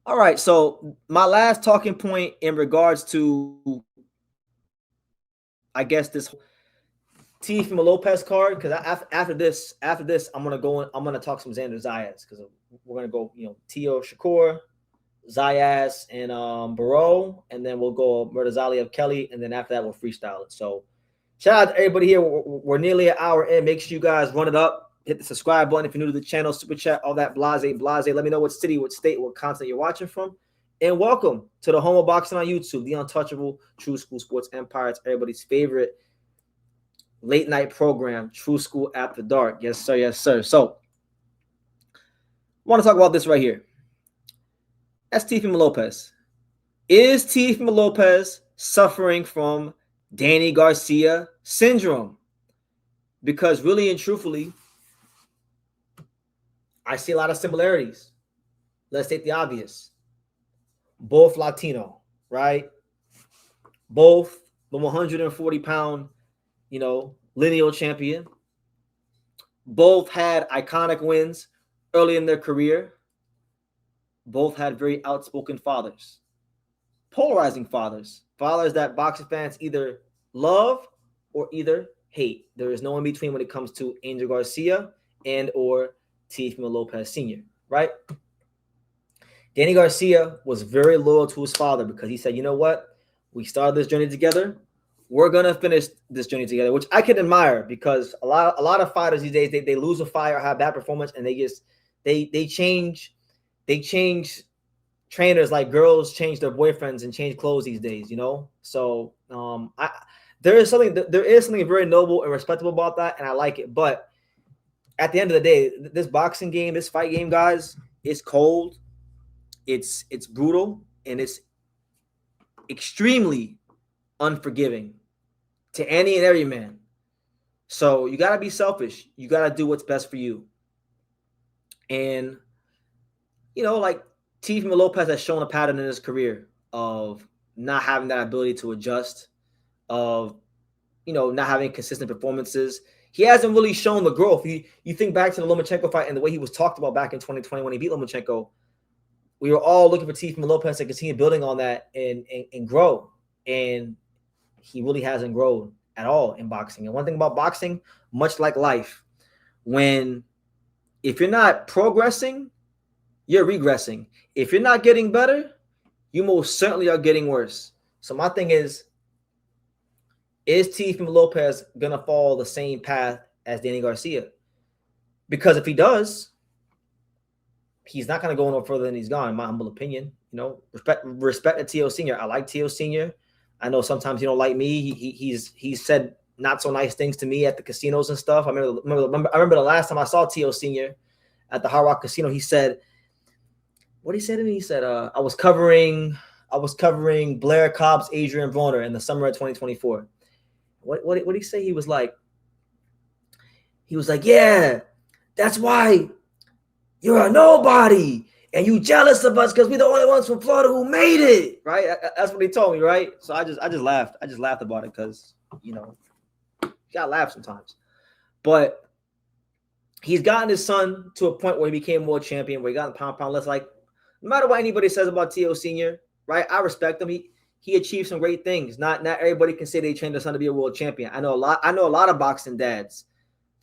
All right. So my last talking point in regards to, I guess, this Teofimo Lopez card, because after this, I'm gonna go. I'm gonna talk some Xander Zayas because we're gonna go. Teo Shakur, Zayas, and Barreau, and then we'll go Murtazali of Kelly, and then after that we'll freestyle it. So shout out to everybody here. We're nearly an hour in. Make sure you guys run it up. Hit the subscribe button if you're new to the channel. Super chat, all that blase. Let me know what city, what state, what continent you're watching from. And welcome to the home of boxing on YouTube, the untouchable True School Sports Empire. It's everybody's favorite late night program, True School After Dark. Yes, sir. Yes, sir. So I want to talk about this right here. That's Teofimo Lopez. Is Teofimo Lopez suffering from Danny Garcia syndrome? Because really and truthfully, I see a lot of similarities. Let's take the obvious. Both Latino, right? Both the 140-pound, lineal champion. Both had iconic wins early in their career. Both had very outspoken fathers. Polarizing fathers. Fathers that boxing fans either love or either hate. There is no in between when it comes to Angel Garcia and or Teofimo Lopez Sr., right? Danny Garcia was very loyal to his father because he said, you know what? We started this journey together. We're going to finish this journey together, which I can admire because a lot of fighters these days, they lose a fight or have bad performance and they change trainers like girls change their boyfriends and change clothes these days, So there is something very noble and respectable about that, and I like it. But at the end of the day, this boxing game, this fight game, guys, it's cold, it's brutal, and it's extremely unforgiving to any and every man. So you got to be selfish. You got to do what's best for you. And, like Teofimo Lopez has shown a pattern in his career of not having that ability to adjust, of, not having consistent performances. He hasn't really shown the growth. You think back to the Lomachenko fight and the way he was talked about back in 2020 when he beat Lomachenko. We were all looking for Teofimo Lopez to continue building on that and grow. And he really hasn't grown at all in boxing. And one thing about boxing, much like life, if you're not progressing, you're regressing. If you're not getting better, you most certainly are getting worse. So my thing is Teofimo Lopez going to follow the same path as Danny Garcia? Because if he does, he's not going to go no further than he's gone, in my humble opinion. Respect to Teo Sr. I like Teo Sr. I know sometimes he don't like me. He's said not so nice things to me at the casinos and stuff. I remember the last time I saw Teo Sr. at the Hard Rock Casino. He said, what he said to me? He said, I was covering Blair Cobb's Adrian Broner in the summer of 2024. What did he say? He was like, yeah, that's why you're a nobody and you jealous of us because we're the only ones from Florida who made it, right? That's what he told me, right? So I just laughed. I just laughed about it because, you gotta laugh sometimes. But he's gotten his son to a point where he became world champion, where he got in the pound list. Like, no matter what anybody says about Teo Sr., right? I respect him. He achieved some great things. Not everybody can say they trained their son to be a world champion. I know a lot of boxing dads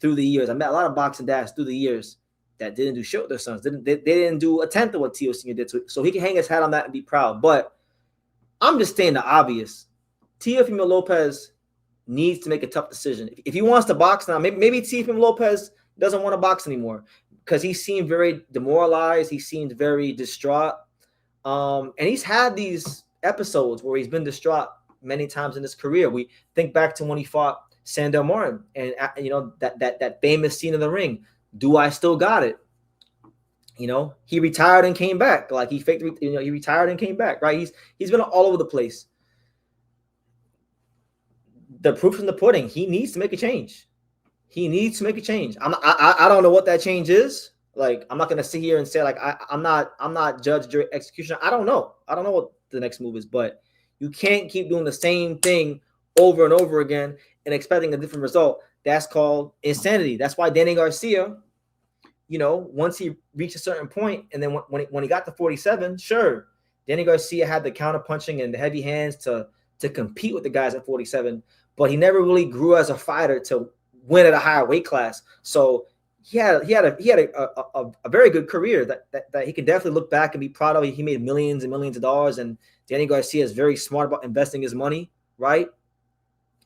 through the years. I met a lot of boxing dads through the years that didn't do shit with their sons. They didn't do a tenth of what Teo Sr. did. So he can hang his hat on that and be proud. But I'm just saying the obvious. Teofimo Lopez needs to make a tough decision. If he wants to box now, maybe Teofimo Lopez doesn't want to box anymore because he seemed very demoralized. He seemed very distraught. And he's had these episodes where he's been distraught many times in his career. We think back to when he fought Sandor Martin and, that famous scene in the ring. Do I still got it? He retired and came back. Like he faked, he retired and came back, right? He's been all over the place. The proof's in the pudding. He needs to make a change. I don't know what that change is. Like, I'm not gonna sit here and say like I'm not judge, jury, executioner. I don't know what the next move is, but you can't keep doing the same thing over and over again and expecting a different result. That's called insanity. That's why Danny Garcia once he reached a certain point, and then when he got to 47, sure, Danny Garcia had the counter punching and the heavy hands to compete with the guys at 47, but he never really grew as a fighter to win at a higher weight class. So he had a very good career that he can definitely look back and be proud of. He made millions and millions of dollars, and Danny Garcia is very smart about investing his money, right?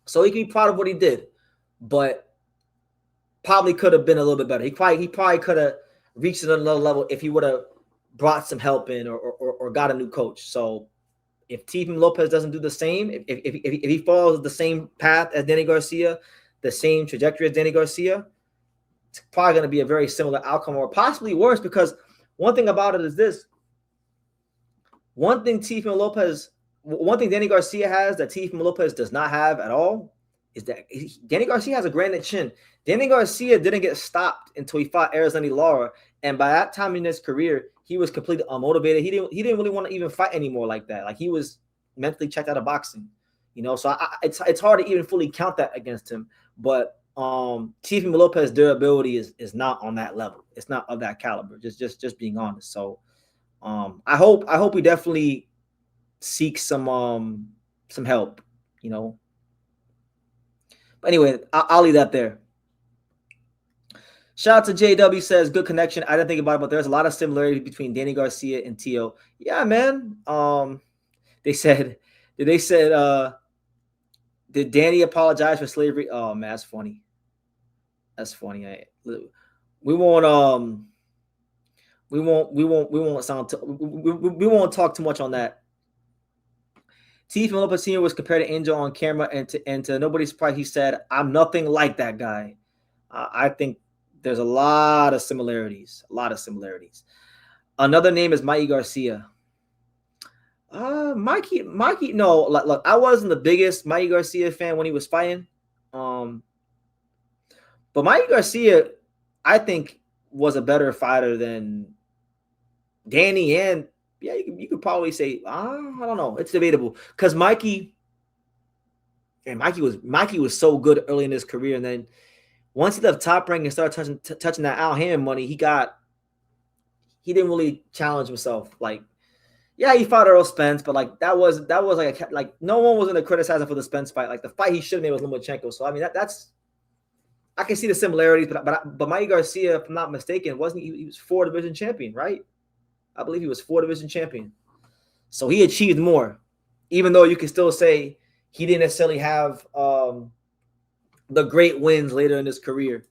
So he can be proud of what he did, but probably could have been a little bit better. He probably could have reached another level if he would have brought some help in or got a new coach. So if Teofimo Lopez doesn't do the same, if he follows the same path as Danny Garcia, the same trajectory as Danny Garcia, it's probably going to be a very similar outcome, or possibly worse, because one thing about it is this. One thing Danny Garcia has that Teofimo Lopez does not have at all is that Danny Garcia has a granite chin. Danny Garcia didn't get stopped until he fought Arizona Lara, and by that time in his career, he was completely unmotivated. He didn't really want to even fight anymore like that. Like, he was mentally checked out of boxing, So it's hard to even fully count that against him. But Teofimo Lopez's durability is not on that level. It's not of that caliber. Just being honest. So I hope we definitely seek some help. But anyway, I'll leave that there. Shout out to JW, says good connection. I didn't think about it, but there's a lot of similarity between Danny Garcia and Teo. Yeah, man. Did Danny apologize for slavery? Oh man, that's funny. That's funny. We won't talk too much on that. Teofimo Lopez Sr. was compared to Angel on camera, and to nobody's surprise, he said, "I'm nothing like that guy." I think there's a lot of similarities. Another name is Mikey Garcia. Mikey. No, look, I wasn't the biggest Mikey Garcia fan when he was fighting. But Mikey Garcia, I think, was a better fighter than Danny, and yeah, you could probably say, I don't know. It's debatable, because Mikey was so good early in his career, and then once he left Top Rank and started touching that Al Hammond money, he didn't really challenge himself. Like, yeah, he fought Earl Spence, but like that was like no one was going to criticize him for the Spence fight. Like, the fight he should have made was Lomachenko. So I mean, that's I can see the similarities, but Mikey Garcia, if I'm not mistaken, he was 4 division champion, right? I believe he was 4 division champion. So he achieved more, even though you can still say he didn't necessarily have the great wins later in his career.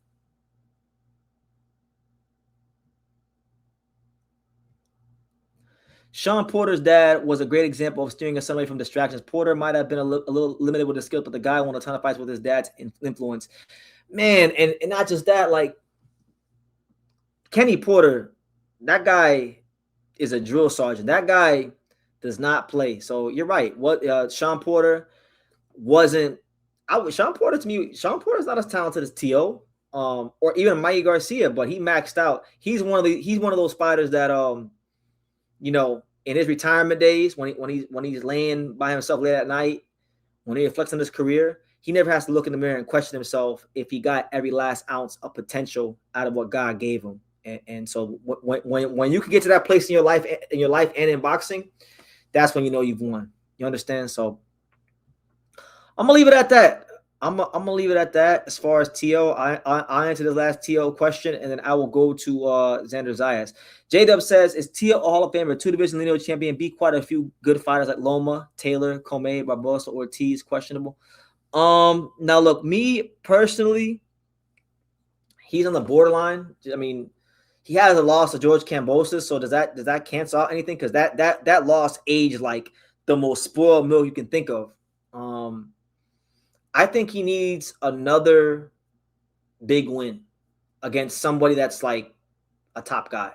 Shawn Porter's dad was a great example of steering his son away from distractions. Porter might have been a little limited with his skills, but the guy won a ton of fights with his dad's influence. Man, and not just that, like Kenny Porter, that guy is a drill sergeant. That guy does not play. So you're right. Shawn Porter wasn't. Shawn Porter's not as talented as T.O. Or even Mikey Garcia, but he maxed out. He's one of those fighters that in his retirement days, when he's laying by himself late at night, when he reflects on his career, he never has to look in the mirror and question himself if he got every last ounce of potential out of what God gave him. And so when you can get to that place in your life and in boxing, that's when you know you've won. You understand? So I'm gonna leave it at that. I'm gonna leave it at that. As far as T.O., I answered the last T.O. question, and then I will go to Xander Zayas. J-Dub says, is T.O. a Hall of Famer, 2-division lineal champion, beat quite a few good fighters like Loma, Taylor, Comey, Barbosa, Ortiz? Questionable. Now look, me personally, he's on the borderline. I mean, he has a loss to George Kambosos, so does that cancel out anything? Because that loss aged like the most spoiled milk you can think of. I think he needs another big win against somebody that's like a top guy.